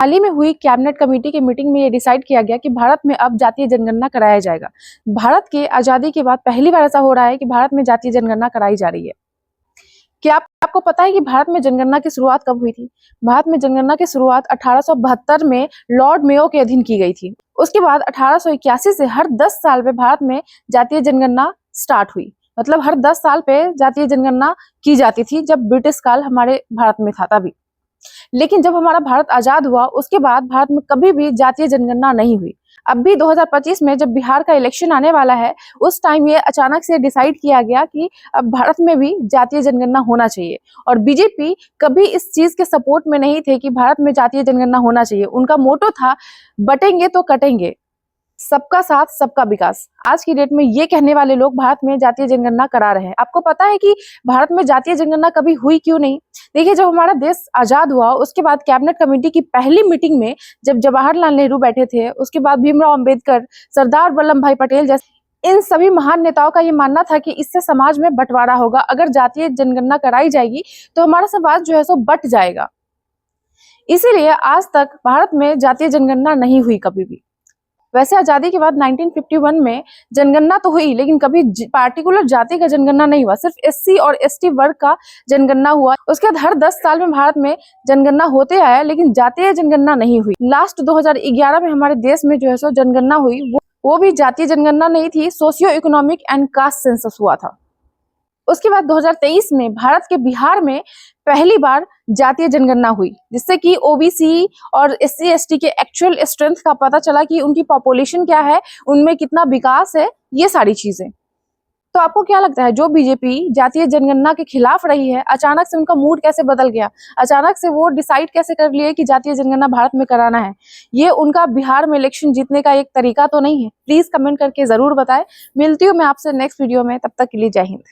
हाल ही में हुई cabinet committee की मीटिंग में ये डिसाइड किया गया कि भारत में अब जातीय जनगणना कराया जाएगा। भारत के आजादी के बाद पहली बार ऐसा हो रहा है कि भारत में जातीय जनगणना कराई जा रही है। क्या आपको पता है कि भारत में जनगणना की शुरुआत कब हुई थी? भारत में जनगणना की शुरुआत 1872 में लॉर्ड मेयो के अधीन की गई थी। उसके बाद 1881 से हर 10 साल में भारत में जातीय जनगणना स्टार्ट हुई। मतलब हर 10 साल पे जातीय जनगणना की जाती थी, जब ब्रिटिश काल हमारे भारत में था तभी। लेकिन जब हमारा भारत आजाद हुआ उसके बाद भारत में कभी भी जातीय जनगणना नहीं हुई। अब भी 2025 में जब बिहार का इलेक्शन आने वाला है, उस टाइम ये अचानक से डिसाइड किया गया कि अब भारत में भी जातीय जनगणना होना चाहिए। और बीजेपी कभी इस चीज के सपोर्ट में नहीं थे कि भारत में जातीय जनगणना होना चाहिए। उनका मोटो था बटेंगे तो कटेंगे, सबका साथ सबका विकास। आज की डेट में ये कहने वाले लोग भारत में जातीय जनगणना करा रहे हैं। आपको पता है कि भारत में जातीय जनगणना कभी हुई क्यों नहीं? देखिए, जब हमारा देश आजाद हुआ उसके बाद कैबिनेट कमेटी की पहली मीटिंग में जब जवाहरलाल नेहरू बैठे थे, उसके बाद भीमराव अंबेडकर, सरदार वल्लभ भाई पटेल जैसे इन सभी महान नेताओं का ये मानना था कि इससे समाज में बंटवारा होगा। अगर जातीय जनगणना कराई जाएगी तो हमारा समाज जो है सो बंट जाएगा। इसीलिए आज तक भारत में जातीय जनगणना नहीं हुई कभी भी। वैसे आजादी के बाद 1951 में जनगणना तो हुई, लेकिन कभी पार्टिकुलर जाति का जनगणना नहीं हुआ। सिर्फ एससी और एसटी वर्ग का जनगणना हुआ। उसके बाद हर 10 साल में भारत में जनगणना होते आया, लेकिन जातीय जनगणना नहीं हुई। लास्ट 2011 में हमारे देश में जो है सो जनगणना हुई, वो भी जातीय जनगणना नहीं थी, socio economic and caste census हुआ था। उसके बाद 2023 में भारत के बिहार में पहली बार जातीय जनगणना हुई, जिससे कि ओबीसी और एससी एसटी के एक्चुअल स्ट्रेंथ का पता चला कि उनकी पॉपुलेशन क्या है, उनमें कितना विकास है, ये सारी चीजें। तो आपको क्या लगता है, जो बीजेपी जातीय जनगणना के खिलाफ रही है, अचानक से उनका मूड कैसे बदल गया? अचानक से वो डिसाइड कैसे कर लिए कि जातीय जनगणना भारत में कराना है? ये उनका बिहार में इलेक्शन जीतने का एक तरीका तो नहीं है? प्लीज कमेंट करके जरूर बताएं। मिलती हूँ मैं आपसे नेक्स्ट वीडियो में, तब तक के लिए जय हिंद।